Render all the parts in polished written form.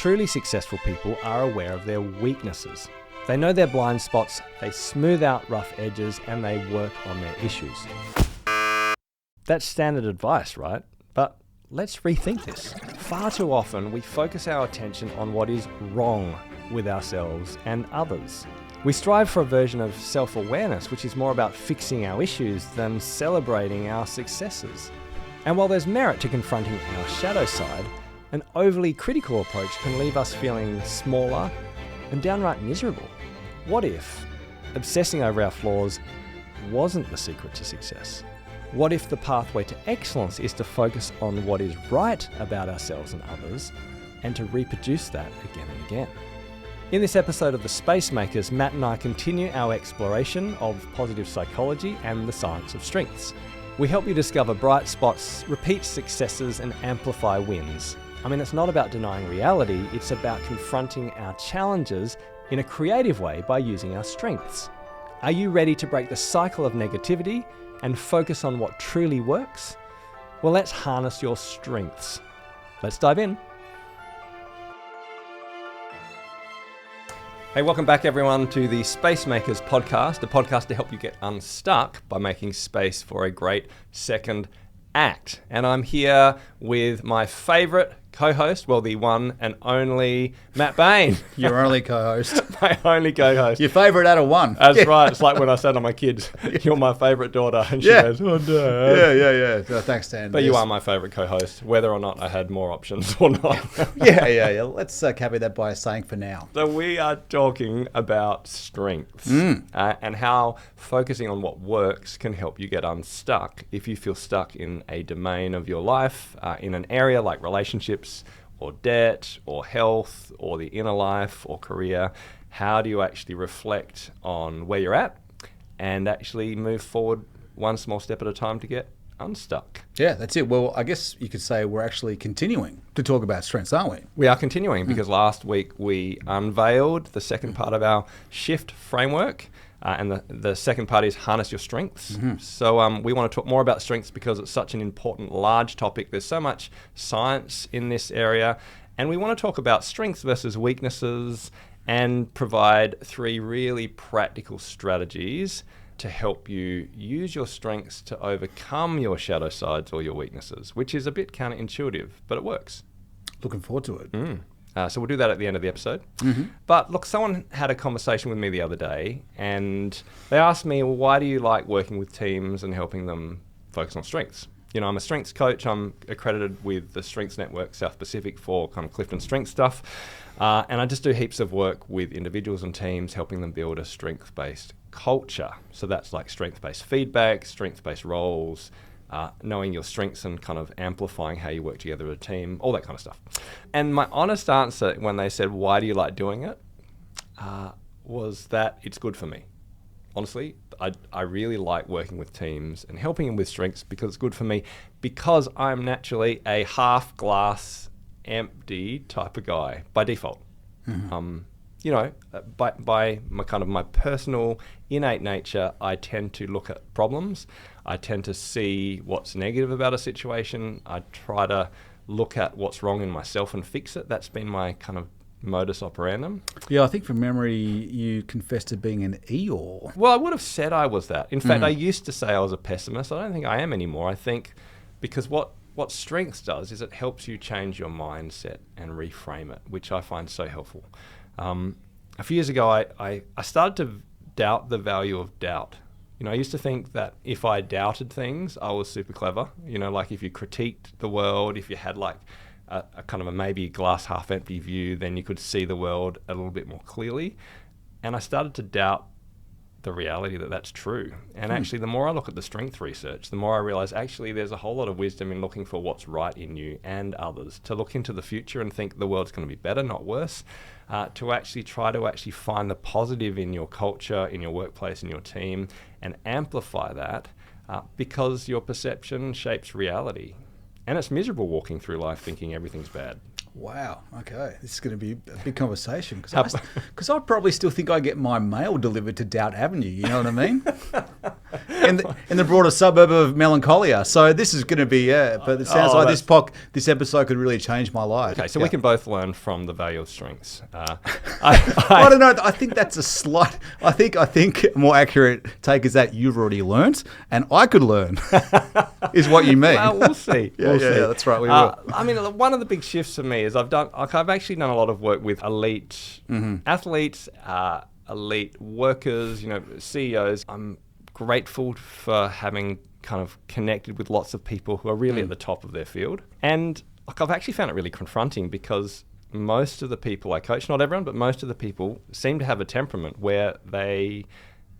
Truly successful people are aware of their weaknesses. They know their blind spots, they smooth out rough edges, and they work on their issues. That's standard advice, right? But let's rethink this. Far too often, we focus our attention on what is wrong with ourselves and others. We strive for a version of self-awareness which is more about fixing our issues than celebrating our successes. And while there's merit to confronting our shadow side, an overly critical approach can leave us feeling smaller and downright miserable. What if obsessing over our flaws wasn't the secret to success? What if the pathway to excellence is to focus on what is right about ourselves and others and to reproduce that again and again? In this episode of The Space Makers, Matt and I continue our exploration of positive psychology and the science of strengths. We help you discover bright spots, repeat successes, and amplify wins. I mean, it's not about denying reality, it's about confronting our challenges in a creative way by using our strengths. Are you ready to break the cycle of negativity and focus on what truly works? Well, let's harness your strengths. Let's dive in. Hey, welcome back everyone to the Space Makers podcast, a podcast to help you get unstuck by making space for a great second act. And I'm here with my favorite co-host, well, the one and only Matt Bain. Your only co-host. My only co-host. Your favourite out of one. That's right. It's like when I said to my kids, you're my favourite daughter. And she goes, oh, Dad. Yeah. So thanks, Dan. But you are my favourite co-host, whether or not I had more options or not. Yeah. Let's caveat that by saying for now. So we are talking about strengths and how focusing on what works can help you get unstuck if you feel stuck in a domain of your life, in an area like relationships, or debt, or health, or the inner life, or career. How do you actually reflect on where you're at and actually move forward one small step at a time to get unstuck? Yeah, that's it. Well, I guess you could say we're actually continuing to talk about strengths, aren't we? We are continuing because last week we unveiled the second part of our SHIFT framework. And the second part is harness your strengths. So we want to talk more about strengths because it's such an important, large topic. There's so much science in this area. And we want to talk about strengths versus weaknesses and provide 3 really practical strategies to help you use your strengths to overcome your shadow sides or your weaknesses, which is a bit counterintuitive, but it works. Looking forward to it. So we'll do that at the end of the episode. But look, someone had a conversation with me the other day and they asked me, well, why do you like working with teams and helping them focus on strengths? You know, I'm a strengths coach. I'm accredited with the Strengths Network South Pacific for kind of CliftonStrengths stuff. And I just do heaps of work with individuals and teams, helping them build a strength-based culture. So that's like strength-based feedback, strength-based roles, knowing your strengths and kind of amplifying how you work together as a team, all that kind of stuff. And my honest answer when they said, why do you like doing it, was that it's good for me. Honestly, I really like working with teams and helping them with strengths because it's good for me, because I'm naturally a half glass empty type of guy by default. You know, by my kind of my personal innate nature, I tend to look at problems. I tend to see what's negative about a situation. I try to look at what's wrong in myself and fix it. That's been my kind of modus operandum. Yeah, I think from memory, you confessed to being an Eeyore. Well, I would have said I was that. In fact, I used to say I was a pessimist. I don't think I am anymore. I think because what strengths does is it helps you change your mindset and reframe it, which I find so helpful. A few years ago, I started to doubt the value of doubt. You know, I used to think that if I doubted things, I was super clever. You know, like if you critiqued the world, if you had like a kind of a maybe glass half empty view, then you could see the world a little bit more clearly. And I started to doubt the reality that that's true. And actually, the more I look at the strength research, the more I realize actually there's a whole lot of wisdom in looking for what's right in you and others, to look into the future and think the world's going to be better, not worse, to actually try to actually find the positive in your culture, in your workplace, in your team, and amplify that because your perception shapes reality. And it's miserable walking through life thinking everything's bad. Wow. Okay. This is going to be a big conversation because I probably still think I get my mail delivered to Doubt Avenue. You know what I mean? in the broader suburb of melancholia. So this is going to be, but it sounds like this episode could really change my life. Okay, so we can both learn from the value of strengths. I don't know. I think that's a slight. I think a more accurate take is that you've already learnt, and I could learn. Is what you mean? Well, we'll see. Yeah, that's right. We will. I mean, one of the big shifts for me is I've actually done a lot of work with elite athletes, elite workers, CEOs. I'm grateful for having kind of connected with lots of people who are really at the top of their field. And I've actually found it really confronting because most of the people I coach, not everyone, but most of the people seem to have a temperament where they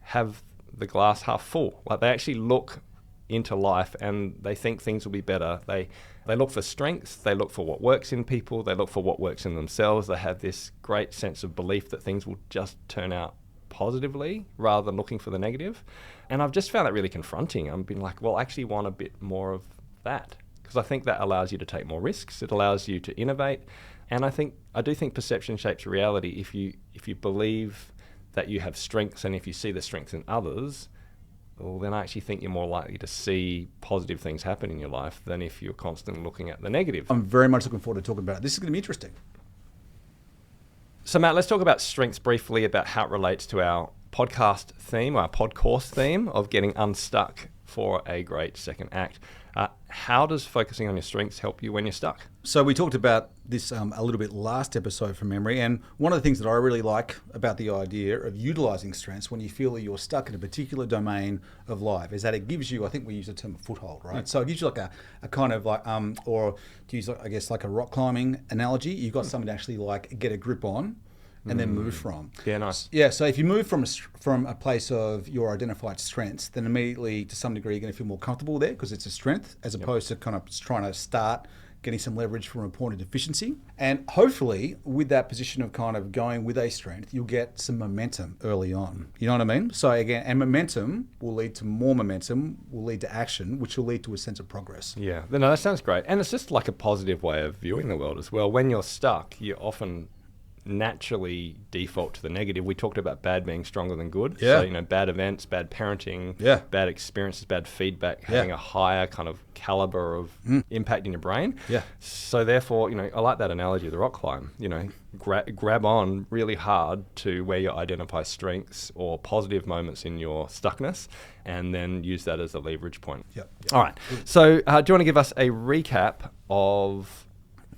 have the glass half full. Like they actually look into life and they think things will be better. They look for strengths, they look for what works in people, they look for what works in themselves. They have this great sense of belief that things will just turn out positively rather than looking for the negative. And I've just found that really confronting. I've been like, well, I actually want a bit more of that, because I think that allows you to take more risks. It allows you to innovate. And I do think perception shapes reality. If you believe that you have strengths and if you see the strengths in others, well, then I actually think you're more likely to see positive things happen in your life than if you're constantly looking at the negative. I'm very much looking forward to talking about it. This is going to be interesting. So Matt, let's talk about strengths briefly, about how it relates to our podcast theme, our podcourse theme of getting unstuck for a great second act. How does focusing on your strengths help you when you're stuck? So we talked about this a little bit last episode from memory, and one of the things that I really like about the idea of utilising strengths when you feel that you're stuck in a particular domain of life is that it gives you, I think we use the term foothold, right? So it gives you like a kind of like, or to use, I guess, like a rock climbing analogy, you've got something to actually like get a grip on and then move from. Yeah, nice. Yeah, so if you move from a place of your identified strengths, then immediately to some degree you're going to feel more comfortable there because it's a strength as opposed to kind of trying to start getting some leverage from a point of deficiency. And hopefully with that position of kind of going with a strength, you'll get some momentum early on. You know what I mean? So again, and momentum will lead to more momentum, will lead to action, which will lead to a sense of progress. Yeah, no, that sounds great. And it's just like a positive way of viewing the world as well. When you're stuck, you often naturally default to the negative. We talked about bad being stronger than good. Yeah. So, bad events, bad parenting, bad experiences, bad feedback, having a higher kind of caliber of impact in your brain. Yeah. So therefore, I like that analogy of the rock climb. Grab on really hard to where you identify strengths or positive moments in your stuckness and then use that as a leverage point. Yep. All right. So do you want to give us a recap of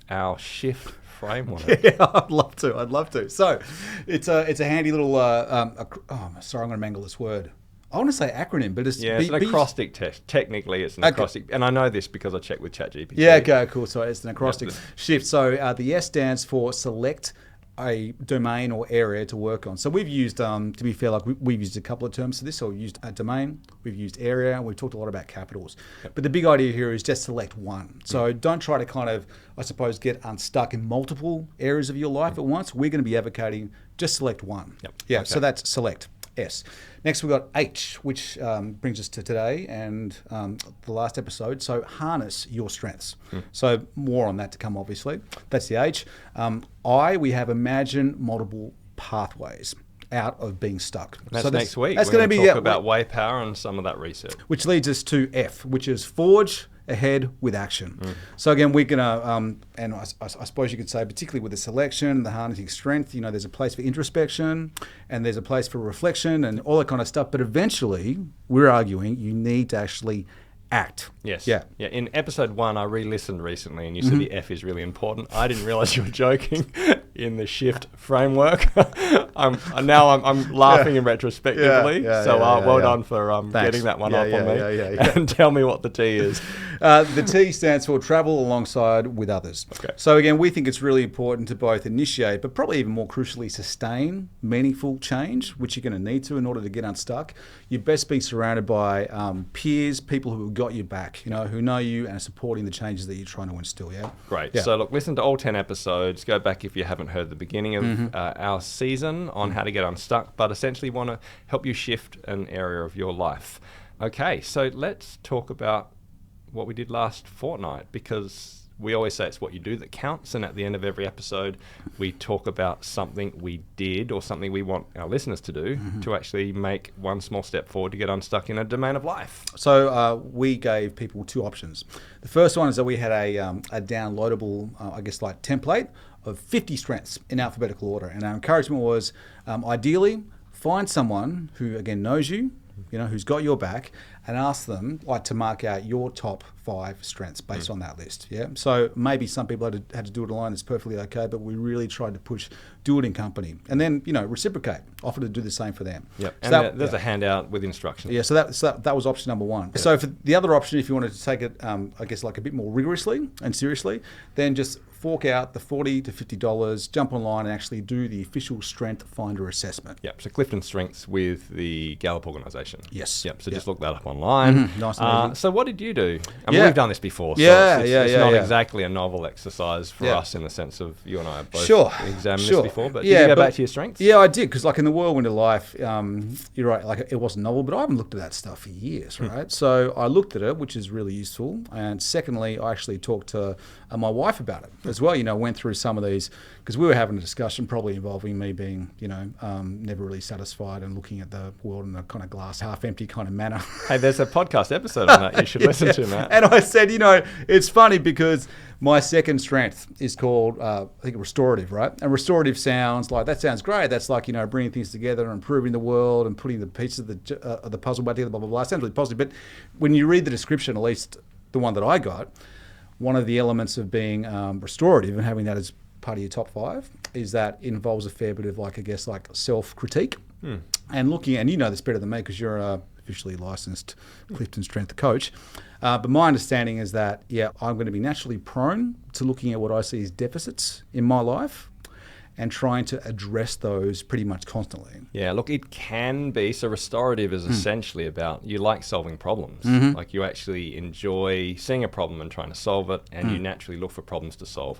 our shift framework? Yeah, I'd love to. So it's a handy little, sorry, I'm going to mangle this word. I want to say acronym, but it's... Yeah, it's an acrostic test. Technically, it's an acrostic. And I know this because I checked with ChatGPT. Yeah, okay, cool. So it's an acrostic shift. So the S stands for select a domain or area to work on. So we've used, to be fair, like we've used a couple of terms for this. So we've used a domain, we've used area, and we've talked a lot about capitals. Yep. But the big idea here is just select one. So don't try to kind of, I suppose, get unstuck in multiple areas of your life at once. We're going to be advocating just select one. Yep. Yeah, okay. So that's select. S. Next, we've got H, which brings us to today and the last episode. So harness your strengths. So more on that to come, obviously. That's the H. I, we have imagine multiple pathways out of being stuck. That's so next week. That's going to to be talk about way power and some of that research. Which leads us to F, which is forge ahead with action. So again, we're going to, and I suppose you could say, particularly with the selection, the harnessing strength, there's a place for introspection and there's a place for reflection and all that kind of stuff. But eventually, we're arguing you need to actually act. Yes. Yeah. In episode 1, I re-listened recently and you said the F is really important. I didn't realize you were joking in the shift framework. I'm laughing in retrospectively. Well done for getting that one up on me. And tell me what the T is. The T stands for travel alongside with others. Okay. So again, we think it's really important to both initiate, but probably even more crucially, sustain meaningful change, which you're going to need to in order to get unstuck. You best be surrounded by peers, people who have got your back, who know you and are supporting the changes that you're trying to instill. Yeah. Great. Yeah. So look, listen to all 10 episodes. Go back if you haven't heard the beginning of our season on how to get unstuck, but essentially want to help you shift an area of your life. Okay, so let's talk about what we did last fortnight, because we always say it's what you do that counts. And at the end of every episode, we talk about something we did or something we want our listeners to do to actually make one small step forward to get unstuck in a domain of life. So we gave people 2 options. The first one is that we had a downloadable, template of 50 strengths in alphabetical order. And our encouragement was, ideally, find someone who, again, knows you, who's got your back, and ask them to mark out your top 5 strengths based on that list. Yeah. So maybe some people had to do it alone. It's perfectly okay, but we really tried to push, do it in company, and then reciprocate, offer to do the same for them. Yep. So and there's a handout with instructions. Yeah. So that was option number 1. Yeah. So for the other option, if you wanted to take it, a bit more rigorously and seriously, then just fork out the $40 to $50, jump online and actually do the official Strength Finder assessment. Yep. So CliftonStrengths with the Gallup organisation. Yes. Yep. So just look that up online. Nice and easy. So what did you do? I mean, we've done this before. So it's not exactly a novel exercise for us in the sense of you and I have both examined this before. But did you go back to your strengths? Yeah, I did, because in the whirlwind of life, you're right. It wasn't novel, but I haven't looked at that stuff for years, right? So I looked at it, which is really useful. And secondly, I actually talked to my wife about it as well. Went through some of these, because we were having a discussion probably involving me being, never really satisfied and looking at the world in a kind of glass half empty kind of manner. Hey, there's a podcast episode on that you should listen to, Matt. And I said, it's funny because my second strength is called, I think, restorative, right? And restorative sounds great. That's like, bringing things together and improving the world and putting the pieces of the puzzle back together, blah, blah, blah. It sounds really positive. But when you read the description, at least the one that I got, one of the elements of being restorative and having that as part of your top 5 is that it involves a fair bit of, self-critique and looking, and this better than me because you're a officially licensed Clifton Strength coach. But my understanding is that, I'm going to be naturally prone to looking at what I see as deficits in my life and trying to address those pretty much constantly. Yeah, look, it can be. So restorative is essentially about, you like solving problems. Like you actually enjoy seeing a problem and trying to solve it, and you naturally look for problems to solve.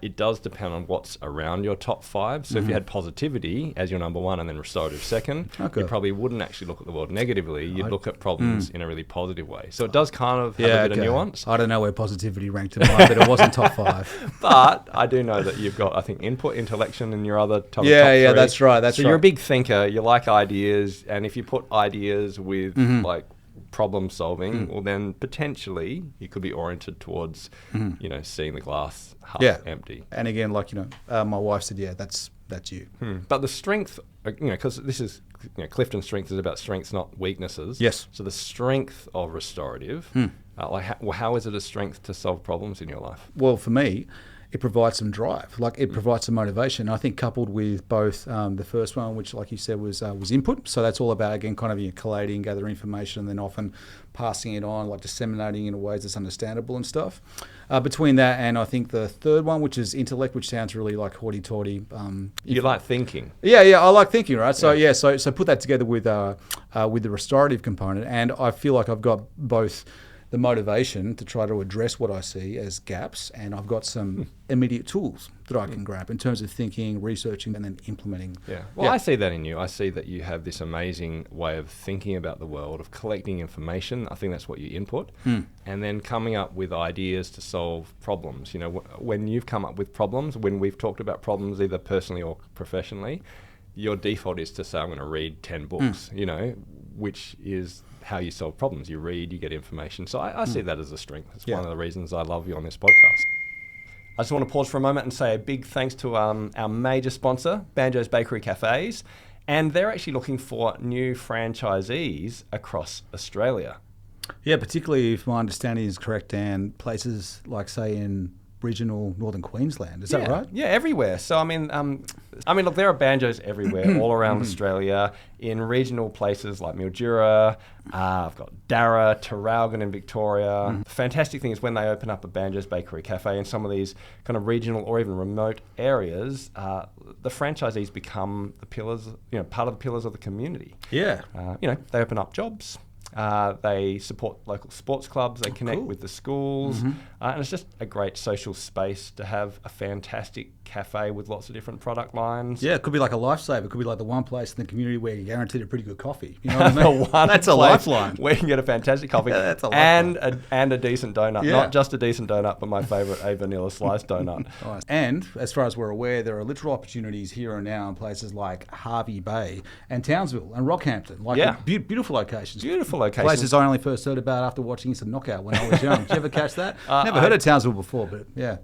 It does depend on what's around your top 5. So if you had positivity as your number 1 and then restorative second, you probably wouldn't actually look at the world negatively. You'd look at problems in a really positive way. So it does kind of have a bit of nuance. I don't know where positivity ranked in mine, but it wasn't top 5. But I do know that you've got, I think, input, intellection in your other top 3. That's right. So you're a big thinker, you like ideas, and if you put ideas with problem solving, well then potentially you could be oriented towards seeing the glass half empty. And again, my wife said, that's you. But the strength, because this is Clifton Strengths is about strengths, not weaknesses. Yes. So the strength of restorative, how is it a strength to solve problems in your life? Well, for me, it provides some drive, it provides some motivation. I think coupled with both the first one, which, like you said, was input. So that's all about, again, kind of collating, gathering information, and then often passing it on, disseminating in ways that's understandable and stuff. Between that and I think the third one, which is intellect, which sounds really like hoity-toity. You like thinking. Yeah, I like thinking, right? So so put that together with the restorative component, and I feel like I've got both the motivation to try to address what I see as gaps, and I've got some immediate tools that I can grab in terms of thinking, researching, and then implementing. Well, I see that in you. I see that you have this amazing way of thinking about the world, of collecting information. I think that's what you input, and then coming up with ideas to solve problems. When you've come up with problems, when we've talked about problems either personally or professionally, your default is to say, I'm going to read 10 books, which is how you solve problems. You read, you get information. So I see that as a strength. It's one of the reasons I love you on this podcast. I just want to pause for a moment and say a big thanks to our major sponsor, Banjo's Bakery Cafes. And they're actually looking for new franchisees across Australia. Yeah, particularly if my understanding is correct, Dan, places like, say, in regional northern Queensland. Is that right? Yeah, everywhere. So look, there are banjos everywhere, all around Australia, in regional places like Mildura. I've got Darra, Traralgon in Victoria. The fantastic thing is when they open up a Banjo's Bakery Cafe in some of these kind of regional or even remote areas, the franchisees become the pillars, part of the pillars of the community. Yeah. They open up jobs. They support local sports clubs, they connect with the schools, and it's just a great social space to have a fantastic cafe with lots of different product lines. Yeah, it could be like a lifesaver. It could be like the one place in the community where you're guaranteed a pretty good coffee. You know what I mean? That's a lifeline. Where you can get a fantastic coffee That's a lifeline. and a decent donut. Yeah. Not just a decent donut, but my favourite, a vanilla sliced donut. Nice. And as far as we're aware, there are literal opportunities here and now in places like Harvey Bay and Townsville and Rockhampton. Like beautiful locations. Beautiful locations. Places I only first heard about after watching Instant Knockout when I was young. Did you ever catch that? Never heard of Townsville before, but yeah.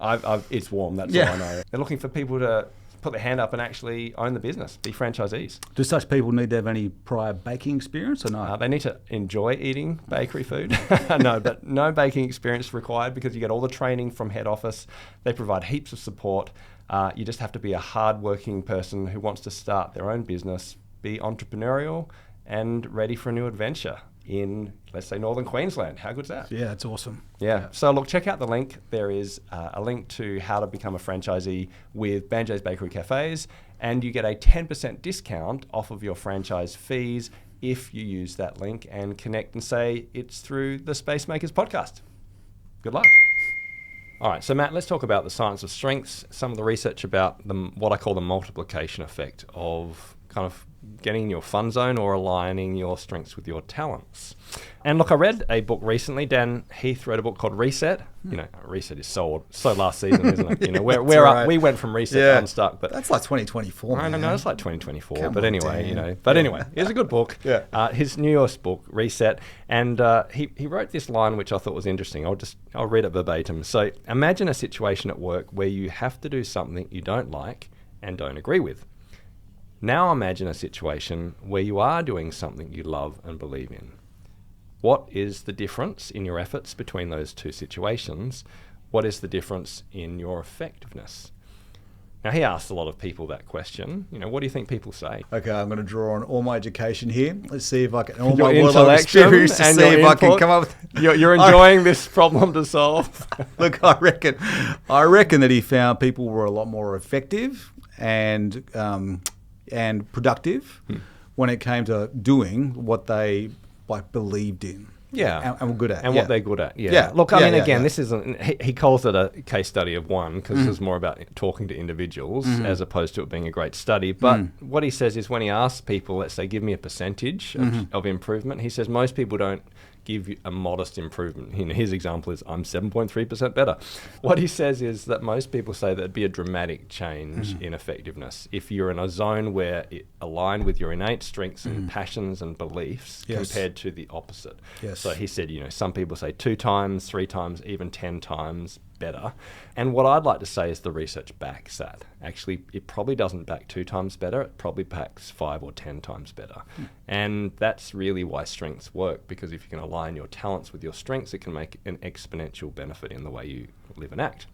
It's warm, that's all I know. They're looking for people to put their hand up and actually own the business, be franchisees. Do such people need to have any prior baking experience or no? They need to enjoy eating bakery food. No, but no baking experience required because you get all the training from head office. They provide heaps of support. You just have to be a hard-working person who wants to start their own business, be entrepreneurial and ready for a new adventure in, let's say, Northern Queensland. How good's that? Yeah, it's awesome. Yeah. So look, check out the link. There is a link to how to become a franchisee with Banjo's Bakery Cafes, and you get a 10% discount off of your franchise fees if you use that link and connect and say it's through the Space Makers podcast. Good luck. All right, so Matt, let's talk about the science of strengths, some of the research about what I call the multiplication effect of kind of getting in your fun zone or aligning your strengths with your talents. And look, I read a book recently. Dan Heath wrote a book called Reset. You know, Reset is so last season, isn't it? You know, we went from Reset unstuck, but that's like 2024. I don't know, it's like 2024. Come but on, anyway, Dan. you know. But anyway, it's a good book. Yeah. His newest book, Reset, and he wrote this line which I thought was interesting. I'll read it verbatim. So, imagine a situation at work where you have to do something you don't like and don't agree with. Now imagine a situation where you are doing something you love and believe in. What is the difference in your efforts between those two situations? What is the difference in your effectiveness? Now, he asked a lot of people that question. You know, what do you think people say? Okay, I'm going to draw on all my education here. Let's see if I can, all Your my world experience to and see your if I can input. come up with... You're enjoying this problem to solve. Look, I reckon that he found people were a lot more effective and productive when it came to doing what they believed in. Yeah. And were good at. And what they're good at. Yeah. Yeah. Look, I mean, Yeah, again, yeah. this isn't, he calls it a case study of one because this is more about talking to individuals as opposed to it being a great study. But what he says is when he asks people, let's say, give me a percentage of improvement, he says most people don't give you a modest improvement. You know, his example is, I'm 7.3% better. What he says is that most people say that it'd be a dramatic change in effectiveness if you're in a zone where it aligned with your innate strengths and passions and beliefs compared to the opposite. Yes. So he said, you know, some people say 2 times, 3 times, even 10 times better. And what I'd like to say is the research backs that. Actually, it probably doesn't back 2 times better. It probably backs 5 or 10 times better. And that's really why strengths work, because if you can align your talents with your strengths, it can make an exponential benefit in the way you live and act.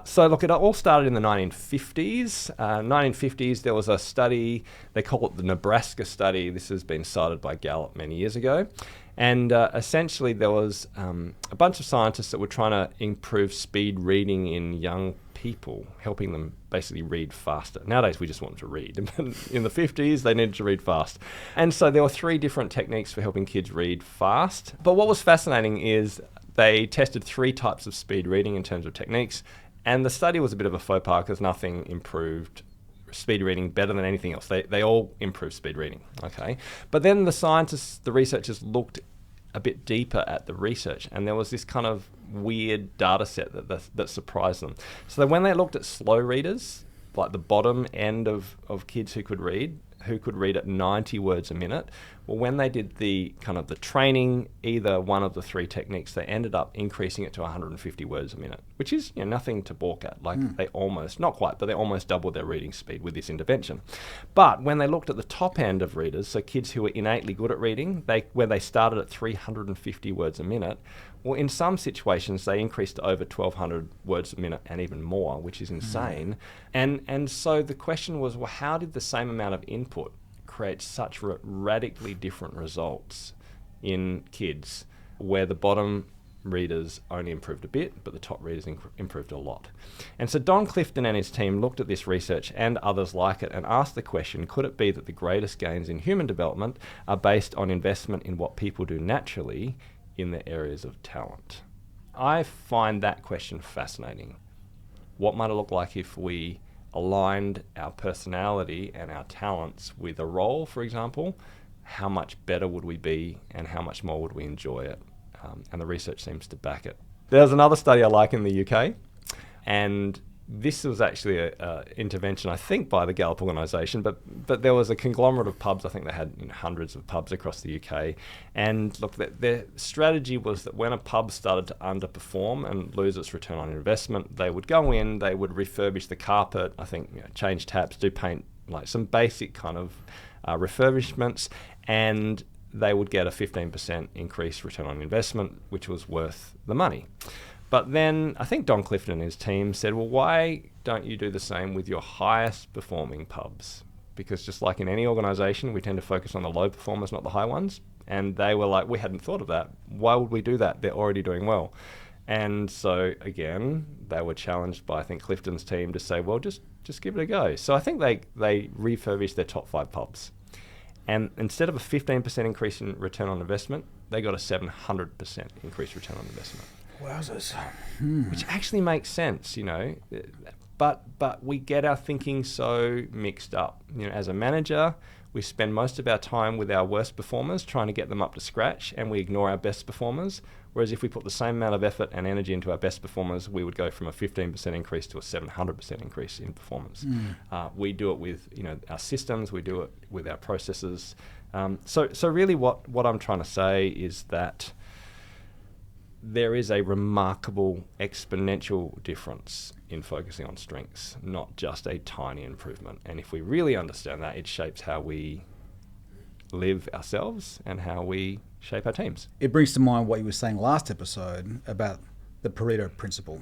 So look, it all started in the 1950s. 1950s, there was a study, they call it the Nebraska study. This has been cited by Gallup many years ago. And essentially there was a bunch of scientists that were trying to improve speed reading in young people, helping them basically read faster. Nowadays we just want them to read. In the 50s they needed to read fast. And so there were 3 different techniques for helping kids read fast. But what was fascinating is they tested 3 types of speed reading in terms of techniques. And the study was a bit of a faux pas because nothing improved speed reading better than anything else. They all improved speed reading, okay? But then the scientists, the researchers looked a bit deeper at the research, and there was this kind of weird data set that surprised them. So when they looked at slow readers, like the bottom end of kids who could read at 90 words a minute, well, when they did the kind of the training, either one of the 3 techniques, they ended up increasing it to 150 words a minute, which is, you know, nothing to balk at. Like they almost, not quite, but they almost doubled their reading speed with this intervention. But when they looked at the top end of readers, so kids who were innately good at reading, where they started at 350 words a minute, well, in some situations, they increased to over 1,200 words a minute and even more, which is insane. And so the question was, well, how did the same amount of input create such radically different results in kids where the bottom readers only improved a bit, but the top readers improved a lot? And so Don Clifton and his team looked at this research and others like it and asked the question, could it be that the greatest gains in human development are based on investment in what people do naturally in the areas of talent? I find that question fascinating. What might it look like if we aligned our personality and our talents with a role, for example, how much better would we be and how much more would we enjoy it? And the research seems to back it. There's another study I like in the UK, and this was actually an intervention, I think, by the Gallup organisation, but there was a conglomerate of pubs. I think they had hundreds of pubs across the UK. And look, their strategy was that when a pub started to underperform and lose its return on investment, they would go in, they would refurbish the carpet, I think, change taps, do paint, like some basic kind of refurbishments, and they would get a 15% increased return on investment, which was worth the money. But then I think Don Clifton and his team said, well, why don't you do the same with your highest performing pubs? Because just like in any organisation, we tend to focus on the low performers, not the high ones. And they were like, we hadn't thought of that. Why would we do that? They're already doing well. And so, again, they were challenged by, I think, Clifton's team to say, well, just give it a go. So I think they refurbished their top 5 pubs. And instead of a 15% increase in return on investment, they got a 700% increased return on investment. Wowzers. Which actually makes sense, but we get our thinking so mixed up. As a manager, we spend most of our time with our worst performers trying to get them up to scratch, and we ignore our best performers. Whereas if we put the same amount of effort and energy into our best performers, we would go from a 15% increase to a 700% increase in performance. We do it with our systems, we do it with our processes. So really what I'm trying to say is that there is a remarkable exponential difference in focusing on strengths, not just a tiny improvement. And if we really understand that, it shapes how we live ourselves and how we shape our teams. It brings to mind what you were saying last episode about the Pareto principle.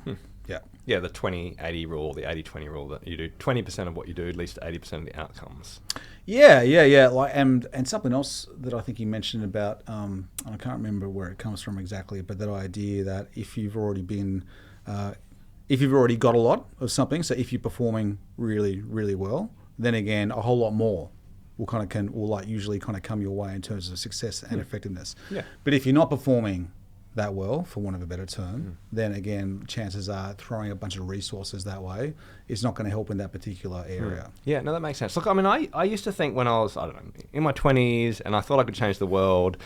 Yeah, the 20-80 rule, the 80-20 rule, that you do 20% of what you do, at least 80% of the outcomes. Yeah. Like, and something else that I think you mentioned about, and I can't remember where it comes from exactly, but that idea that if you've already got a lot of something, so if you're performing really, really well, then again, a whole lot more will usually come your way in terms of success and effectiveness. Yeah. But if you're not performing that well, for want of a better term, then again, chances are throwing a bunch of resources that way is not going to help in that particular area. Yeah, no, that makes sense. Look, I mean, I used to think when I was, in my 20s, and I thought I could change the world,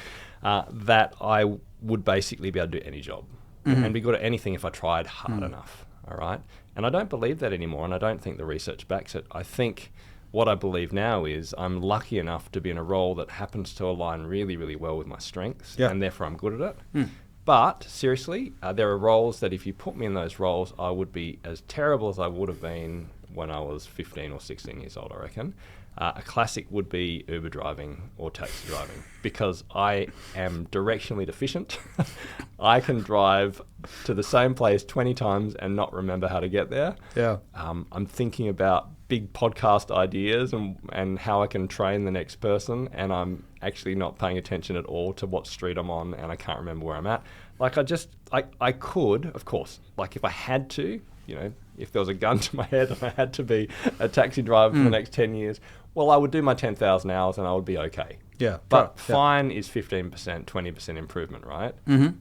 that I would basically be able to do any job and be good at anything if I tried hard enough, all right? And I don't believe that anymore, and I don't think the research backs it. I think what I believe now is I'm lucky enough to be in a role that happens to align really, really well with my strengths, and therefore I'm good at it. But seriously, there are roles that if you put me in those roles, I would be as terrible as I would have been when I was 15 or 16 years old, I reckon. A classic would be Uber driving or taxi driving, because I am directionally deficient. I can drive to the same place 20 times and not remember how to get there. Yeah. I'm thinking about big podcast ideas and how I can train the next person, and I'm actually not paying attention at all to what street I'm on, and I can't remember where I'm at. Like I could, of course, like if I had to, if there was a gun to my head and I had to be a taxi driver for the next 10 years, well, I would do my 10,000 hours and I would be okay. Yeah. But fine is 15%, 20% improvement, right?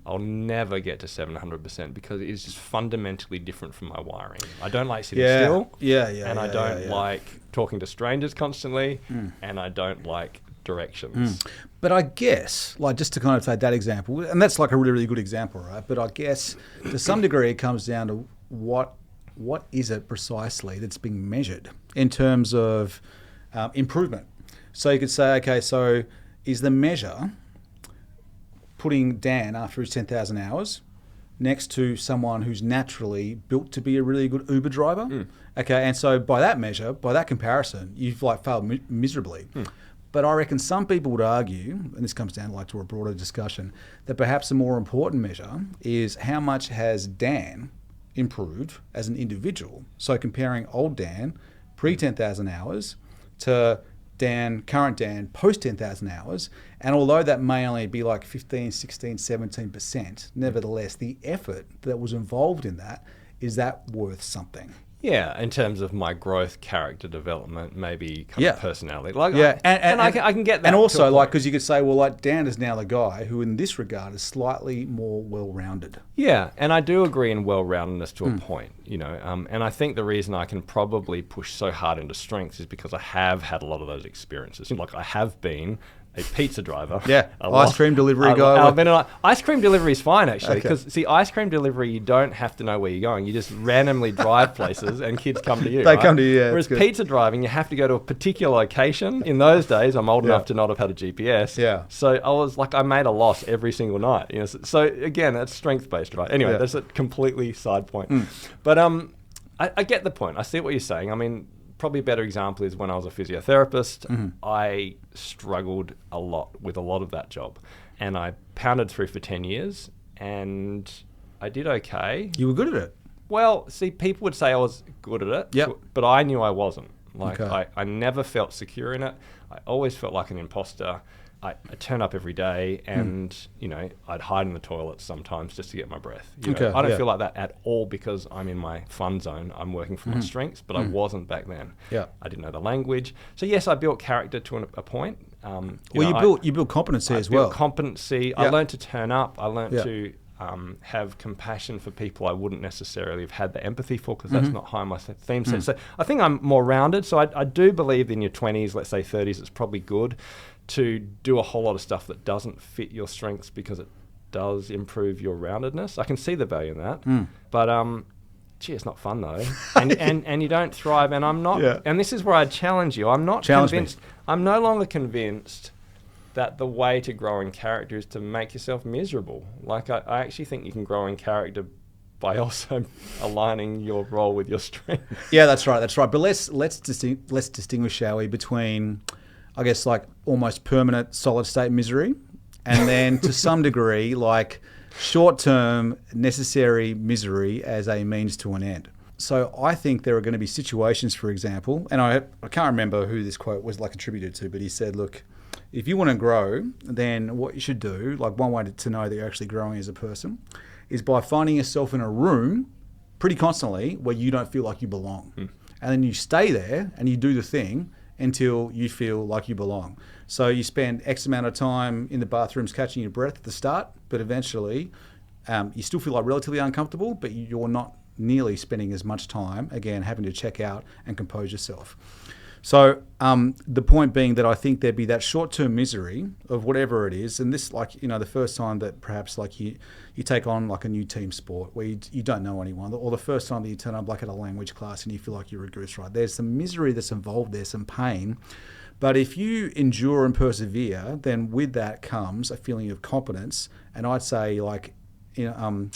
I'll never get to 700% because it is just fundamentally different from my wiring. I don't like sitting still. And I don't like talking to strangers constantly. And I don't like directions. But I guess, like, just to kind of take that example, and that's like a really, really good example, right? But I guess to some degree it comes down to what is it precisely that's being measured in terms of improvement. So you could say, okay, so is the measure putting Dan after his 10,000 hours next to someone who's naturally built to be a really good Uber driver? Okay, and so by that measure, by that comparison, you've like failed miserably. But I reckon some people would argue, and this comes down like to a broader discussion, that perhaps a more important measure is how much has Dan improved as an individual. So comparing old Dan pre 10,000 hours to current Dan post 10,000 hours, and although that may only be like 15, 16, 17%, nevertheless, the effort that was involved in that, is that worth something? Yeah, in terms of my growth, character development, maybe kind of personality. Like, Yeah, I can get that. And also, to a like, point. because you could say, well, like, Dan is now the guy who, in this regard, is slightly more well-rounded. Yeah, and I do agree in well-roundedness to a point, you know. And I think the reason I can probably push so hard into strengths is because I have had a lot of those experiences. Like, I have been a pizza driver. Yeah, ice cream delivery guy. I've been ice cream delivery is fine, actually, because, see, ice cream delivery, you don't have to know where you're going. You just randomly drive places and kids come to you, They right? come to you, yeah. Whereas pizza driving, you have to go to a particular location. In those days, I'm old enough to not have had a GPS. Yeah. So I was like, I made a loss every single night. You know. So again, that's strength-based, right? Anyway, that's a completely side point. But I get the point. I see what you're saying. I mean, probably a better example is when I was a physiotherapist, I struggled a lot with a lot of that job. And I pounded through for 10 years and I did okay. You were good at it. Well, see, people would say I was good at it, but I knew I wasn't. Like, I never felt secure in it. I always felt like an imposter. I turn up every day and, you know, I'd hide in the toilets sometimes just to get my breath. You know, I don't feel like that at all because I'm in my fun zone. I'm working for my strengths, but I wasn't back then. Yeah. I didn't know the language. So, yes, I built character to a point. You built competency as well. I built competency. I learned to turn up. I learned to have compassion for people I wouldn't necessarily have had the empathy for because that's not high on my theme set. So I think I'm more rounded. So I do believe in your 20s, let's say 30s, it's probably good to do a whole lot of stuff that doesn't fit your strengths because it does improve your roundedness. I can see the value in that. But gee, it's not fun though. and you don't thrive. And I'm not, and this is where I challenge you. I'm not convinced. I'm no longer convinced that the way to grow in character is to make yourself miserable. Like I actually think you can grow in character by also aligning your role with your strength. Yeah, that's right. But let's distinguish, shall we, between, I guess, like almost permanent solid state misery, and then to some degree, like short-term necessary misery as a means to an end. So I think there are going to be situations, for example, and I can't remember who this quote was like attributed to, but he said, look, if you want to grow, then what you should do, like one way to know that you're actually growing as a person, is by finding yourself in a room pretty constantly where you don't feel like you belong. And then you stay there and you do the thing until you feel like you belong. So you spend X amount of time in the bathrooms catching your breath at the start, but eventually you still feel like relatively uncomfortable, but you're not nearly spending as much time, again, having to check out and compose yourself. So the point being that I think there'd be that short-term misery of whatever it is, and this, like, you know, the first time that perhaps like you take on like a new team sport where you don't know anyone, or the first time that you turn up like at a language class and you feel like you're a goose, right? There's some misery that's involved there, some pain. But if you endure and persevere, then with that comes a feeling of competence, and I'd say like, you know,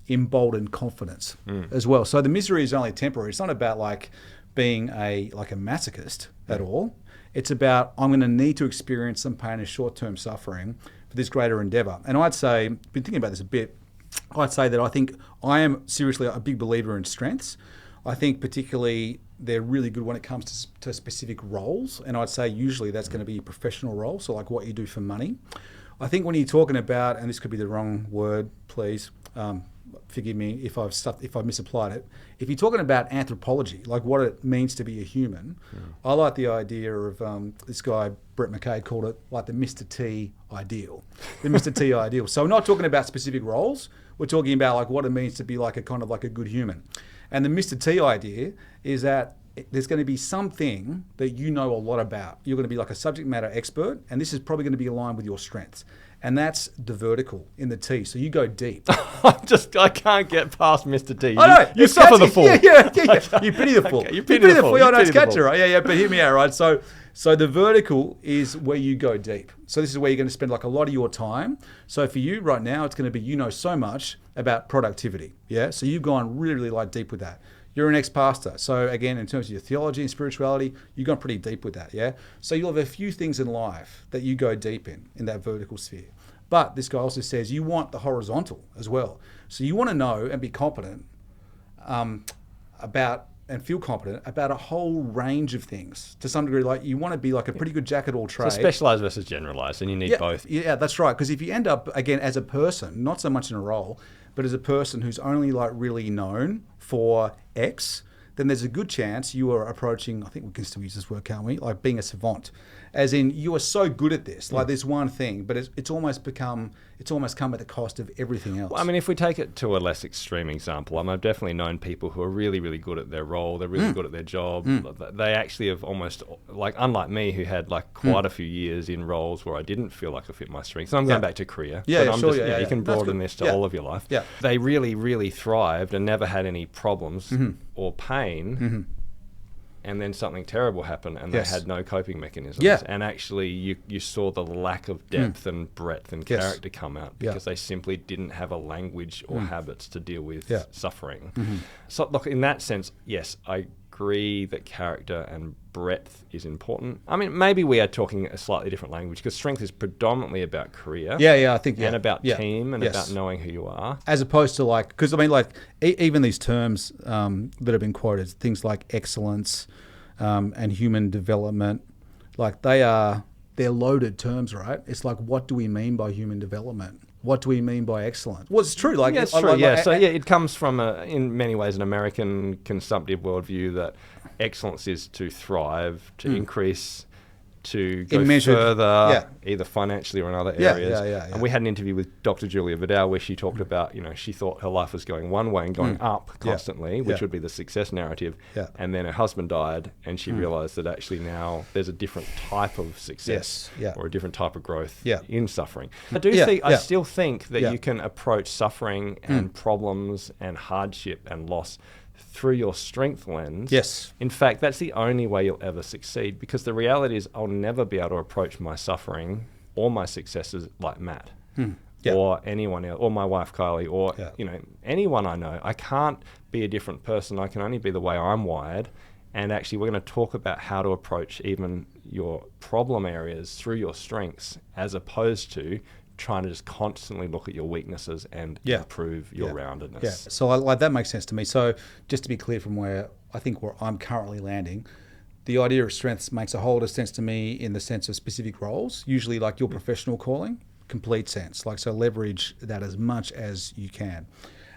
emboldened confidence as well. So the misery is only temporary. It's not about like being a masochist at all. It's about, I'm going to need to experience some pain and short-term suffering for this greater endeavor. And I'd say, been thinking about this a bit, I'd say that I think I am seriously a big believer in strengths. I think particularly they're really good when it comes to specific roles. And I'd say usually that's going to be a professional role, so like what you do for money. I think when you're talking about, and this could be the wrong word, please, forgive me if I've misapplied it. If you're talking about anthropology, like what it means to be a human, I like the idea of this guy, Brett McKay, called it like the Mr. T ideal. The Mr. T ideal. So we're not talking about specific roles. We're talking about like what it means to be like a kind of like a good human. And the Mr. T idea is that there's going to be something that you know a lot about. You're going to be like a subject matter expert, and this is probably going to be aligned with your strengths. And that's the vertical in the T. So you go deep. I can't get past Mr. T. I know. You suffer the fool. Yeah. You pity the fool. Okay, you pity the fool. Yeah, no, it's catcher, right? Yeah. But hear me out, right? So the vertical is where you go deep. So this is where you're going to spend like a lot of your time. So for you right now, it's going to be, you know so much about productivity. Yeah. So you've gone really, really like deep with that. You're an ex-pastor. So again, in terms of your theology and spirituality, you've gone pretty deep with that, yeah? So you'll have a few things in life that you go deep in that vertical sphere. But this guy also says you want the horizontal as well. So you want to know and be competent about and feel competent about a whole range of things to some degree. Like you want to be like a pretty good jack at all trades. So specialised versus generalised, and you need both. Yeah, that's right. Because if you end up, again, as a person, not so much in a role, but as a person who's only like really known for X, then there's a good chance you are approaching, I think we can still use this word, can't we? Like being a savant. As in, you are so good at this, like this one thing, but it's almost come at the cost of everything else. Well, I mean, if we take it to a less extreme example, I've definitely known people who are really, really good at their role. They're really good at their job. They actually have almost, like, unlike me, who had like quite a few years in roles where I didn't feel like I fit my strengths. And I'm going back to career. Yeah, but I'm sure. just, you can broaden this to all of your life. Yeah. They really, really thrived and never had any problems or pain. And then something terrible happened and they had no coping mechanisms. Yeah. And actually you saw the lack of depth and breadth and character come out because they simply didn't have a language or habits to deal with suffering. So look, in that sense, yes, I agree that character and breadth is important. I mean, maybe we are talking a slightly different language because strength is predominantly about career. I think, and about team and about knowing who you are. As opposed to like, because I mean, like even these terms that have been quoted, things like excellence and human development, like they're loaded terms, right? It's like, what do we mean by human development? What do we mean by excellence? Well, it's true. Like, it's true. So it comes from in many ways an American consumptive worldview that excellence is to thrive, to increase, to go further, either financially or in other areas. And we had an interview with Dr. Julia Vidal where she talked about, she thought her life was going one way and going up constantly, which would be the success narrative. And then her husband died and she realized that actually now there's a different type of success or a different type of growth in suffering. I still think that you can approach suffering and problems and hardship and loss through your strength lens. Yes. In fact, that's the only way you'll ever succeed because the reality is I'll never be able to approach my suffering or my successes like Matt or anyone else or my wife Kylie or anyone I know. I can't be a different person. I can only be the way I'm wired. And actually we're going to talk about how to approach even your problem areas through your strengths as opposed to trying to just constantly look at your weaknesses and improve your roundedness. Yeah. So like that makes sense to me. So just to be clear from where I'm currently landing, the idea of strengths makes a whole lot of sense to me in the sense of specific roles, usually like your professional calling, complete sense. Like, so leverage that as much as you can.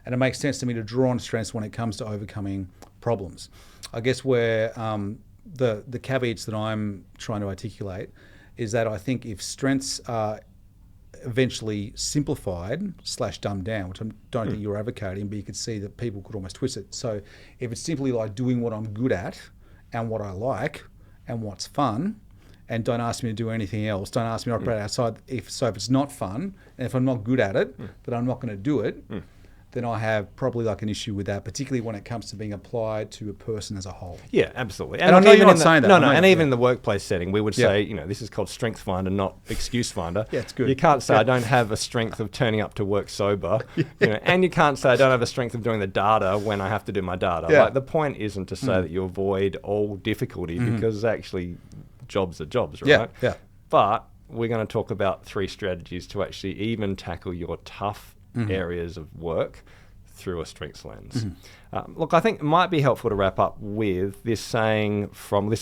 And it makes sense to me to draw on strengths when it comes to overcoming problems. I guess where the caveats that I'm trying to articulate is that I think if strengths are eventually simplified / dumbed down, which I don't think you're advocating, but you could see that people could almost twist it. So if it's simply like doing what I'm good at and what I like and what's fun, and don't ask me to do anything else, don't ask me to operate outside. If it's not fun, and if I'm not good at it, then I'm not going to do it, then I have probably like an issue with that, particularly when it comes to being applied to a person as a whole. Yeah, absolutely. And I know you're not saying that. No, and even in the workplace setting, we would say, this is called strength finder, not excuse finder. Yeah, it's good. You can't say I don't have a strength of turning up to work sober, and you can't say I don't have a strength of doing the data when I have to do my data. Like, the point isn't to say that you avoid all difficulty because actually jobs are jobs, right? Yeah. But we're going to talk about 3 strategies to actually even tackle your tough areas of work through a strengths lens. Look, I think it might be helpful to wrap up with this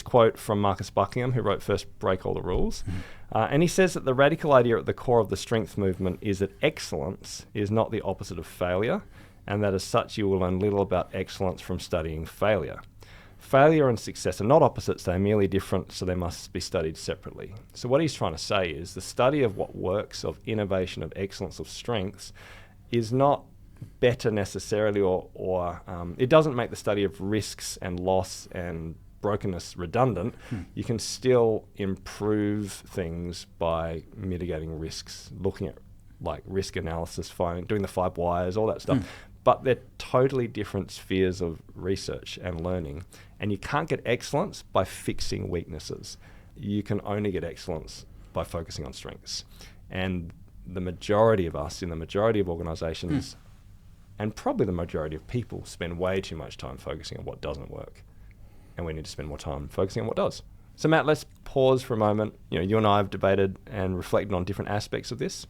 quote from Marcus Buckingham, who wrote First Break All the Rules. And he says that the radical idea at the core of the strength movement is that excellence is not the opposite of failure, and that as such you will learn little about excellence from studying failure. Failure and success are not opposites, they're merely different, so they must be studied separately. So what he's trying to say is the study of what works, of innovation, of excellence, of strengths, is not better necessarily, or it doesn't make the study of risks and loss and brokenness redundant. You can still improve things by mitigating risks, looking at like risk analysis, doing the 5 whys, all that stuff. But they're totally different spheres of research and learning. And you can't get excellence by fixing weaknesses. You can only get excellence by focusing on strengths. And the majority of us in the majority of organizations and probably the majority of people spend way too much time focusing on what doesn't work. And we need to spend more time focusing on what does. So Matt, let's pause for a moment. You and I have debated and reflected on different aspects of this.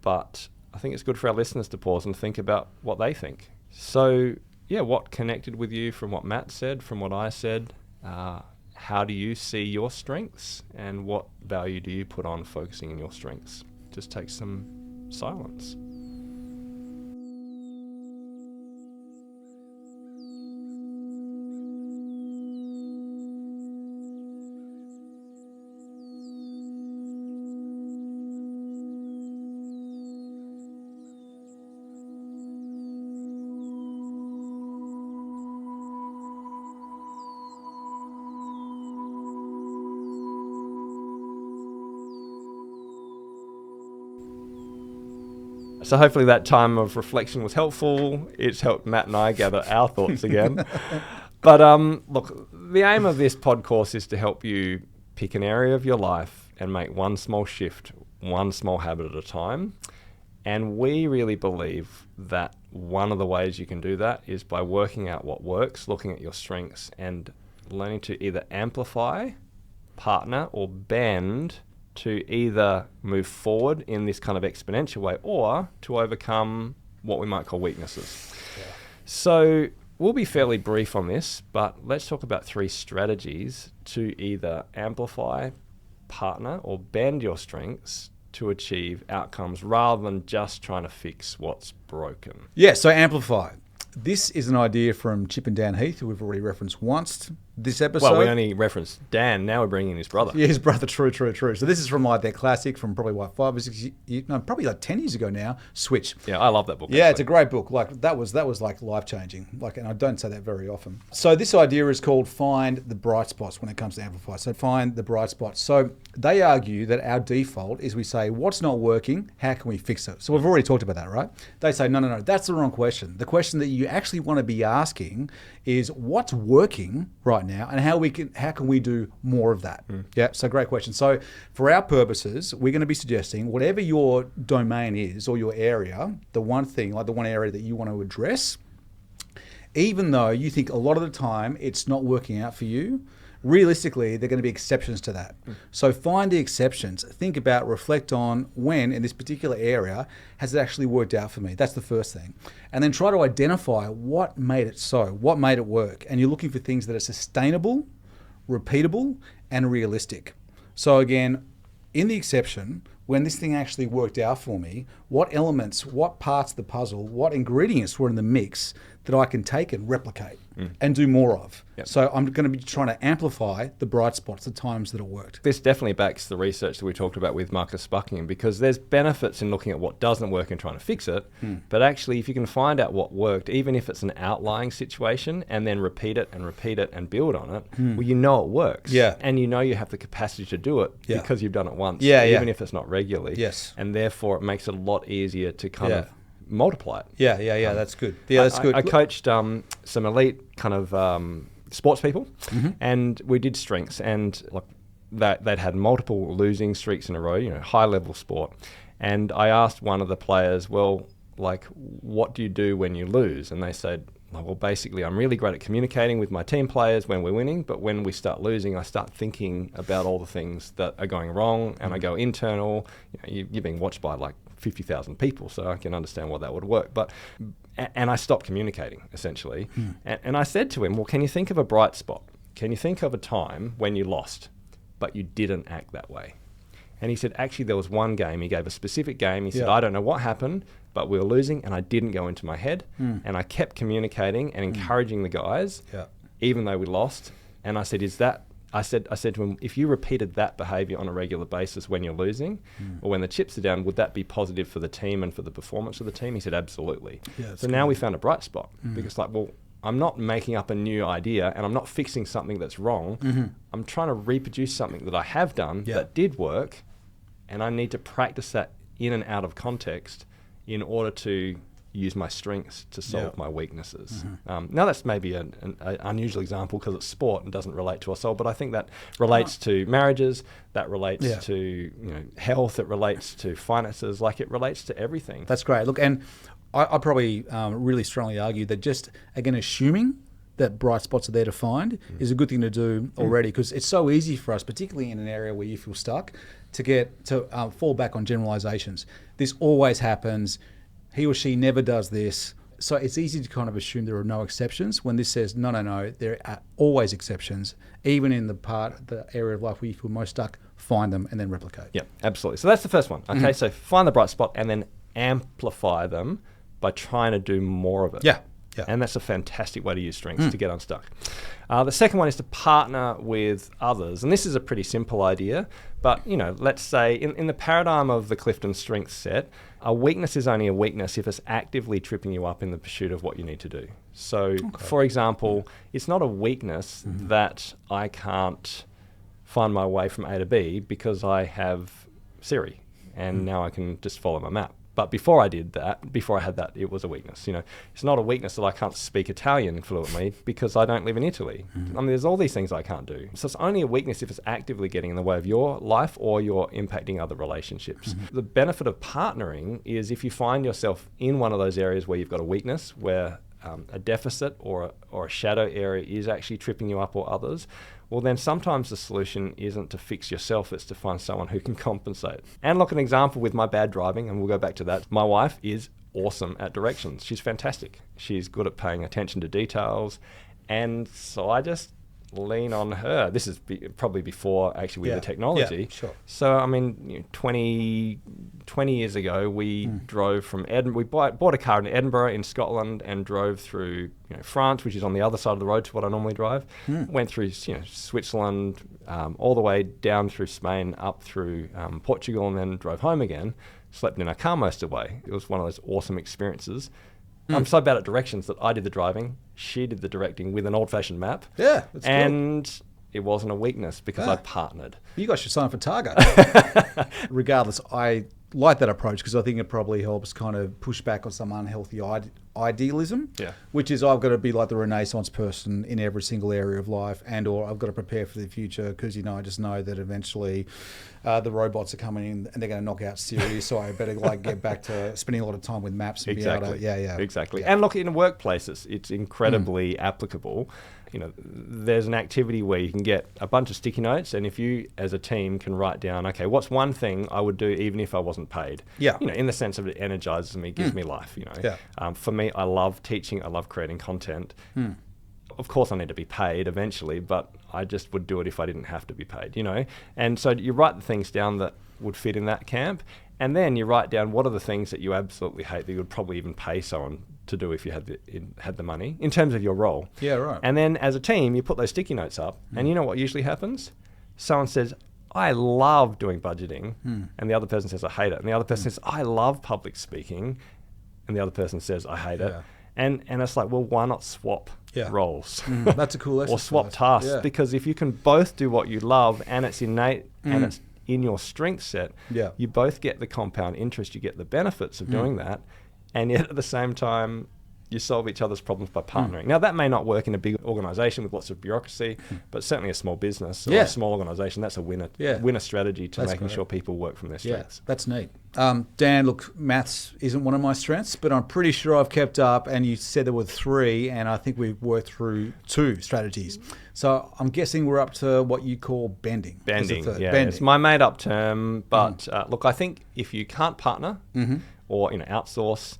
But I think it's good for our listeners to pause and think about what they think. So, what connected with you from what Matt said, from what I said? How do you see your strengths, and what value do you put on focusing on your strengths? Just take some silence. So hopefully that time of reflection was helpful. It's helped Matt and I gather our thoughts again. But look, the aim of this podcast is to help you pick an area of your life and make one small shift, one small habit at a time. And we really believe that one of the ways you can do that is by working out what works, looking at your strengths, and learning to either amplify, partner, or bend to either move forward in this kind of exponential way or to overcome what we might call weaknesses. Yeah. So we'll be fairly brief on this, but let's talk about 3 strategies to either amplify, partner, or bend your strengths to achieve outcomes rather than just trying to fix what's broken. Yeah, so amplify. This is an idea from Chip and Dan Heath, who we've already referenced once this episode. Well, we only referenced Dan. Now we're bringing in his brother. Yeah, his brother. True. So this is from like their classic from probably 5 or 6 years, no, probably like 10 years ago now. Switch. Yeah, I love that book. Yeah, actually. It's a great book. Like that was like life changing. Like, and I don't say that very often. So this idea is called find the bright spots when it comes to amplify. So find the bright spots. So they argue that our default is we say what's not working, how can we fix it? So we've already talked about that, right? They say no, that's the wrong question. The question that you actually want to be asking is what's working right now and how can we do more of that? Yeah, so great question. So for our purposes, we're going to be suggesting whatever your domain is or your area, the one thing, like the one area that you want to address, even though you think a lot of the time it's not working out for you, realistically, there are going to be exceptions to that. So find the exceptions. Think about, reflect on when in this particular area has it actually worked out for me. That's the first thing. And then try to identify what made it so, what made it work. And you're looking for things that are sustainable, repeatable, and realistic. So again, in the exception, when this thing actually worked out for me, what elements, what parts of the puzzle, what ingredients were in the mix that I can take and replicate and do more of. Yep. So I'm going to be trying to amplify the bright spots, the times that it worked. This definitely backs the research that we talked about with Marcus Buckingham, because there's benefits in looking at what doesn't work and trying to fix it. But actually, if you can find out what worked, even if it's an outlying situation, and then repeat it and build on it, well, you know it works. Yeah. And you know you have the capacity to do it because you've done it once, even if it's not regularly. Yes. And therefore, it makes it a lot easier to kind of multiply it. Yeah, that's good. Yeah, that's good. I coached some elite kind of sports people, and we did strengths, and like they'd had multiple losing streaks in a row, high level sport. And I asked one of the players, well, like, what do you do when you lose? And they said, well, basically, I'm really great at communicating with my team players when we're winning, but when we start losing, I start thinking about all the things that are going wrong, and I go internal. You're being watched by like 50,000 people, so I can understand why that would work. And I stopped communicating, essentially. And I said to him, well, can you think of a bright spot? Can you think of a time when you lost, but you didn't act that way? And he said, actually, there was one game. He gave a specific game. He said, I don't know what happened, but we were losing, and I didn't go into my head. And I kept communicating and encouraging the guys, even though we lost. And I said, I said to him, if you repeated that behaviour on a regular basis when you're losing or when the chips are down, would that be positive for the team and for the performance of the team? He said, absolutely. So now we found a bright spot because I'm not making up a new idea and I'm not fixing something that's wrong. I'm trying to reproduce something that I have done that did work, and I need to practice that in and out of context in order to use my strengths to solve my weaknesses. Now that's maybe an unusual example because it's sport and doesn't relate to us all, but I think that relates to marriages, that relates to health, it relates to finances, like it relates to everything. That's great. Look, and I probably really strongly argue that just, again, assuming that bright spots are there to find is a good thing to do already, because it's so easy for us, particularly in an area where you feel stuck, to fall back on generalizations. This always happens. He or she never does this. So it's easy to kind of assume there are no exceptions when this says, no, there are always exceptions. Even in the area of life where you feel most stuck, find them and then replicate. Yeah, absolutely. So that's the first one. Okay, so find the bright spot and then amplify them by trying to do more of it. Yeah. And that's a fantastic way to use strengths to get unstuck. The second one is to partner with others. And this is a pretty simple idea, but let's say in the paradigm of the CliftonStrengths set, a weakness is only a weakness if it's actively tripping you up in the pursuit of what you need to do. So, for example, it's not a weakness that I can't find my way from A to B because I have Siri and now I can just follow my map. But before I had that, it was a weakness. It's not a weakness that I can't speak Italian fluently because I don't live in Italy. I mean, there's all these things I can't do. So it's only a weakness if it's actively getting in the way of your life or you're impacting other relationships. The benefit of partnering is if you find yourself in one of those areas where you've got a weakness, where a deficit or a shadow area is actually tripping you up or others, well, then sometimes the solution isn't to fix yourself, it's to find someone who can compensate. And look, an example with my bad driving, and we'll go back to that. My wife is awesome at directions. She's fantastic. She's good at paying attention to details. And so I just lean on her. This is probably before actually with the technology. Yeah, sure. So, I mean, 20 years ago, we drove from Edinburgh. We bought a car in Edinburgh in Scotland and drove through France, which is on the other side of the road to what I normally drive. Went through Switzerland, all the way down through Spain, up through Portugal, and then drove home again. Slept in our car most of the way. It was one of those awesome experiences. I'm so bad at directions that I did the driving, she did the directing with an old-fashioned map. Yeah, that's cool. And it wasn't a weakness because I partnered. You guys should sign for Targa. Regardless, I like that approach because I think it probably helps kind of push back on some unhealthy idealism, which is I've got to be like the Renaissance person in every single area of life, and or I've got to prepare for the future because I just know that eventually the robots are coming in and they're going to knock out Siri, so I better get back to spending a lot of time with maps and be able to, exactly. And look, in workplaces, it's incredibly applicable. There's an activity where you can get a bunch of sticky notes, and if you as a team can write down, okay, what's one thing I would do even if I wasn't paid? In the sense of it energizes me, gives me life. For me, I love teaching, I love creating content. Of course I need to be paid eventually, but I just would do it if I didn't have to be paid, And so you write the things down that would fit in that camp, and then you write down what are the things that you absolutely hate that you would probably even pay someone to do if you had the money in terms of your role. Yeah, right. And then as a team, you put those sticky notes up, and you know what usually happens? Someone says, I love doing budgeting, and the other person says, I hate it. And the other person says, I love public speaking, and the other person says, I hate it. And it's like, well, why not swap roles? That's a cool exercise. Or swap tasks, because if you can both do what you love and it's innate and it's in your strength set, you both get the compound interest, you get the benefits of doing that, and yet at the same time, you solve each other's problems by partnering. Now, that may not work in a big organization with lots of bureaucracy, but certainly a small business or a small organization, that's a winner strategy to making sure people work from their strengths. That's neat. Dan, look, maths isn't one of my strengths, but I'm pretty sure I've kept up, and you said there were 3, and I think we've worked through 2 strategies. So I'm guessing we're up to what you call bending. Bending. Bending. It's my made-up term, but look, I think if you can't partner or outsource,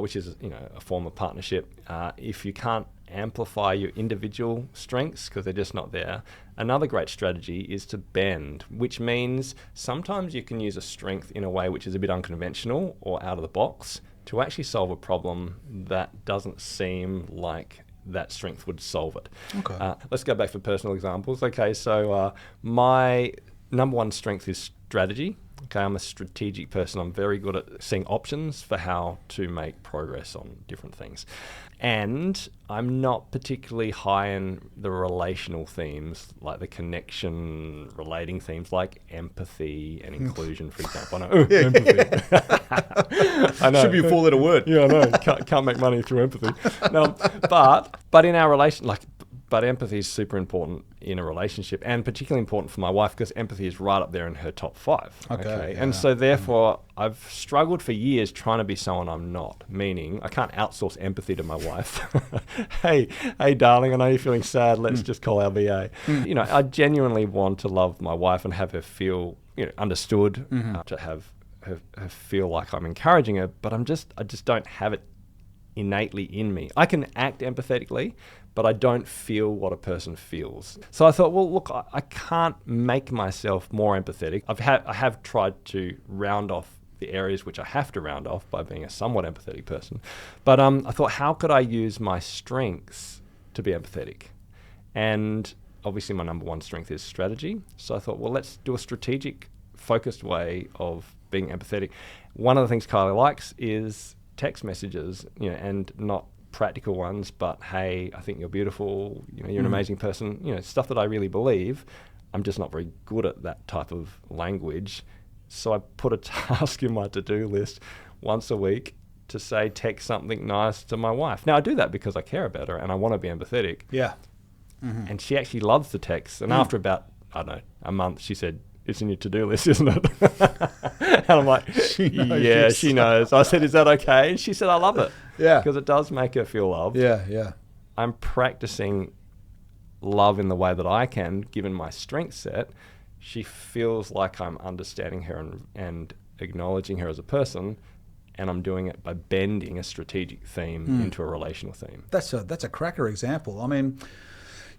which is a form of partnership, if you can't amplify your individual strengths because they're just not there, another great strategy is to bend, which means sometimes you can use a strength in a way which is a bit unconventional or out of the box to actually solve a problem that doesn't seem like that strength would solve it. Okay. Let's go back for personal examples. Okay, so my number one strength is strategy. Okay, I'm a strategic person. I'm very good at seeing options for how to make progress on different things. And I'm not particularly high in the relational themes, like the connection relating themes like empathy and inclusion, for example. I know, empathy. I know. Should be a 4-letter word. Yeah, I know. Can't make money through empathy. No, but in our relation, but empathy is super important in a relationship, and particularly important for my wife because empathy is right up there in her top 5. Okay. And so therefore, I've struggled for years trying to be someone I'm not, meaning I can't outsource empathy to my wife. hey, darling, I know you're feeling sad. Let's just call our VA. I genuinely want to love my wife and have her feel understood, to have her feel like I'm encouraging her, but I just don't have it innately in me. I can act empathetically, but I don't feel what a person feels. So I thought, well, look, I can't make myself more empathetic. I have tried to round off the areas which I have to round off by being a somewhat empathetic person. But I thought, how could I use my strengths to be empathetic? And obviously my number one strength is strategy. So I thought, well, let's do a strategic, focused way of being empathetic. One of the things Kylie likes is text messages, and not practical ones, but hey, I think you're beautiful, you're an amazing person, stuff that I really believe. I'm just not very good at that type of language. So I put a task in my to-do list. once a week to say, text something nice to my wife. Now, I do that because I care about her and I want to be empathetic. Yeah. And she actually loves the text. And after about, I don't know, a month, she said, it's in your to-do list, isn't it? And I'm like, yeah, she knows. I said, is that okay? And she said, I love it. Yeah. Because it does make her feel loved. Yeah. I'm practicing love in the way that I can, given my strength set. She feels like I'm understanding her and acknowledging her as a person, and I'm doing it by bending a strategic theme into a relational theme. That's a cracker example. I mean,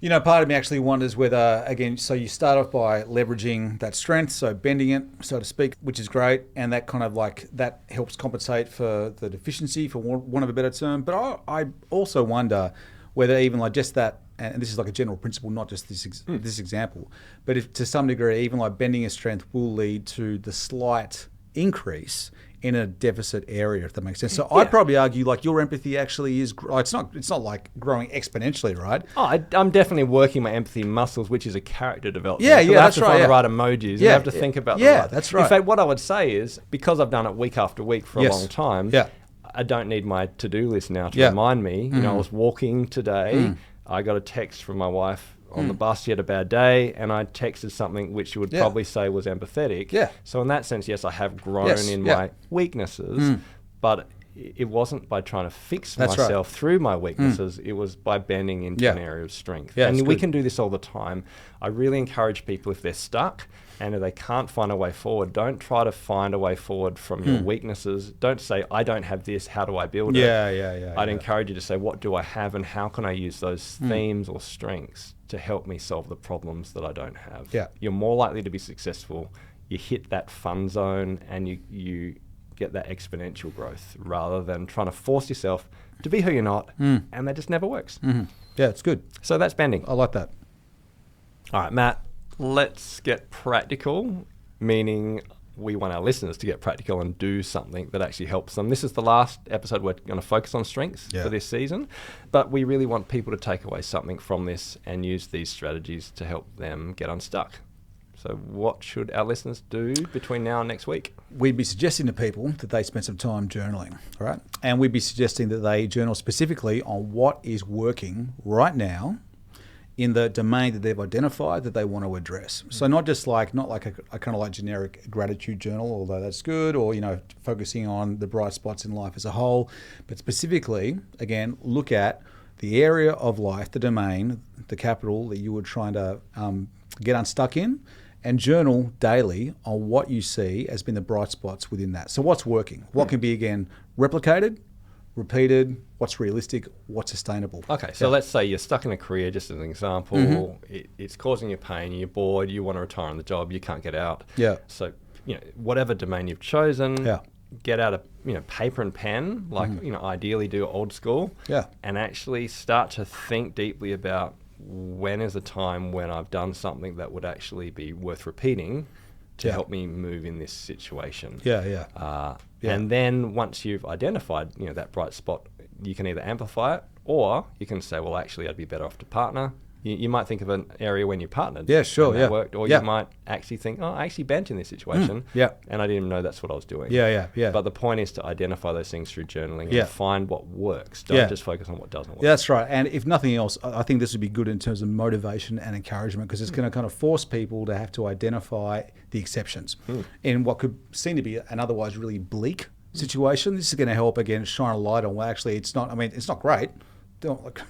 you know, part of me actually wonders whether, again, so you start off by leveraging that strength, so bending it, so to speak, which is great, and that kind of like, that helps compensate for the deficiency, for want of a better term. But I also wonder whether even like just that, and this is like a general principle, not just this example, but if to some degree, even like bending a strength will lead to the slight increase in a deficit area, if that makes sense. So I'd probably argue like your empathy actually is, it's not like growing exponentially, right? Oh, I'm definitely working my empathy muscles, which is a character development. Yeah, I have that's to right. find the right emojis. I have to think about the right. That's right. In fact, what I would say is, because I've done it week after week for a long time, I don't need my to-do list now to remind me. You know, I was walking today. I got a text from my wife on the bus. She had a bad day, and I texted something which you would probably say was empathetic. Yeah. So in that sense, yes, I have grown in my weaknesses, but it wasn't by trying to fix myself through my weaknesses. It was by bending into an area of strength. Yeah, and we can do this all the time. I really encourage people, if they're stuck and if they can't find a way forward, don't try to find a way forward from your weaknesses. Don't say, I don't have this, how do I build it? I'd encourage you to say, what do I have and how can I use those themes or strengths to help me solve the problems that I don't have? You're more likely to be successful. You hit that fun zone and you get that exponential growth rather than trying to force yourself to be who you're not, and that just never works. Yeah, it's good. So that's bending. I like that. All right, Matt, let's get practical, meaning we want our listeners to get practical and do something that actually helps them. This is the last episode we're going to focus on strengths for this season, but we really want people to take away something from this and use these strategies to help them get unstuck. So what should our listeners do between now and next week? We'd be suggesting to people that they spend some time journaling, all right? And we'd be suggesting that they journal specifically on what is working right now in the domain that they've identified that they want to address. So not like a kind of like generic gratitude journal, although that's good, or, you know, focusing on the bright spots in life as a whole, but specifically, again, look at the area of life, the domain, the capital that you were trying to get unstuck in, and journal daily on what you see as being the bright spots within that. So what's working? What can be, again, replicated, repeated, what's realistic, what's sustainable. Okay, so let's say you're stuck in a career, just as an example, it's causing you pain, you're bored, you want to retire on the job, you can't get out. So, you know, whatever domain you've chosen, get out a paper and pen, like, ideally do old school, and actually start to think deeply about when is a time when I've done something that would actually be worth repeating to help me move in this situation. And then once you've identified, that bright spot, you can either amplify it, or you can say, well, actually, I'd be better off to partner. You might think of an area when you partnered. That worked. Or you might actually think, oh, I actually bent in this situation. And I didn't even know that's what I was doing. But the point is to identify those things through journaling and find what works. Don't just focus on what doesn't work. That's right. And if nothing else, I think this would be good in terms of motivation and encouragement, because it's going to kind of force people to have to identify the exceptions in what could seem to be an otherwise really bleak situation. This is going to help, again, shine a light on, well, actually, it's not great.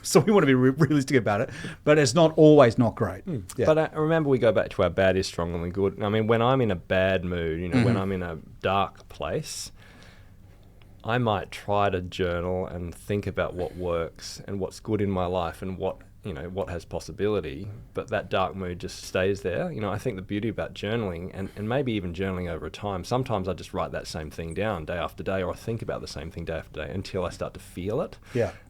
So we want to be realistic about it, but it's not always not great. But remember, we go back to our bad is stronger than good. I mean, when I'm in a bad mood, when I'm in a dark place, I might try to journal and think about what works and what's good in my life and what has possibility, but that dark mood just stays there. I think the beauty about journaling, and maybe even journaling over time, sometimes I just write that same thing down day after day, or I think about the same thing day after day until I start to feel it.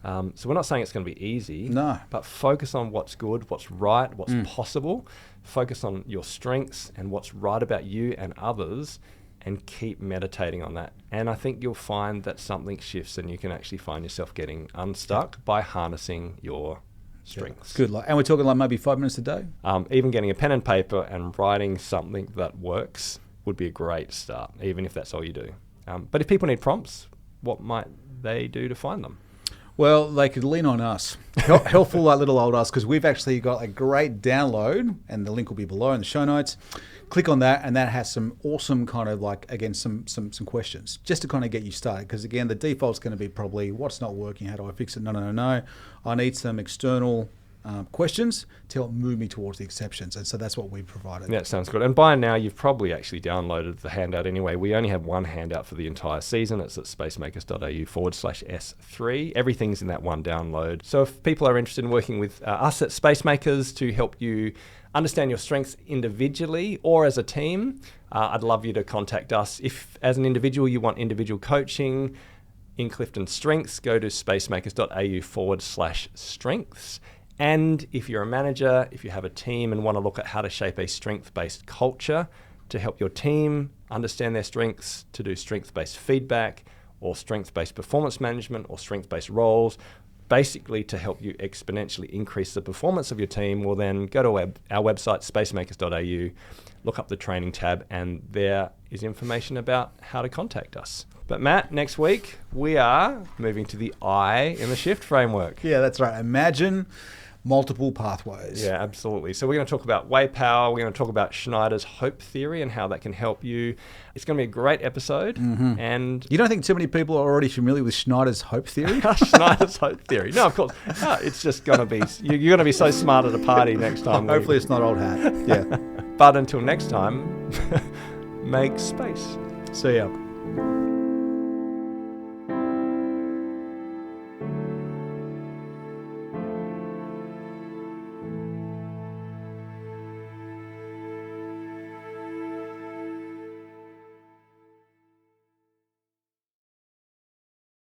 So we're not saying it's going to be easy, but focus on what's good, what's right, what's possible. Focus on your strengths and what's right about you and others, and keep meditating on that. And I think you'll find that something shifts and you can actually find yourself getting unstuck by harnessing your strengths. Good. And we're talking like maybe 5 minutes a day? Even getting a pen and paper and writing something that works would be a great start, even if that's all you do. But if people need prompts, what might they do to find them? Well, they could lean on us. Helpful like little old us, because we've actually got a great download, and the link will be below in the show notes. Click on that, and that has some awesome kind of like, again, some questions just to kind of get you started. Because again, the default's going to be probably, what's not working? How do I fix it? No. I need some external questions to help move me towards the exceptions. And so that's what we provided. Yeah, sounds good. And by now, you've probably actually downloaded the handout anyway. We only have one handout for the entire season. It's at spacemakers.au/S3. Everything's in that one download. So if people are interested in working with us at Spacemakers to help you understand your strengths individually or as a team, I'd love you to contact us. If as an individual you want individual coaching in CliftonStrengths, go to spacemakers.au/strengths. And if you're a manager, if you have a team and want to look at how to shape a strength-based culture to help your team understand their strengths, to do strength-based feedback or strength-based performance management or strength-based roles, basically to help you exponentially increase the performance of your team, well then go to our website, spacemakers.au, look up the training tab, and there is information about how to contact us. But Matt, next week we are moving to the I in the shift framework. Yeah, that's right. Imagine multiple pathways. Yeah, absolutely. So we're going to talk about way power. We're going to talk about Schneider's hope theory and how that can help you. It's going to be a great episode. Mm-hmm. And you don't think too many people are already familiar with Schneider's hope theory? Schneider's hope theory. No, of course. No, it's just going to be, you're going to be so smart at a party next time. Hopefully it's not old hat. Yeah. But until next time, make space. See ya.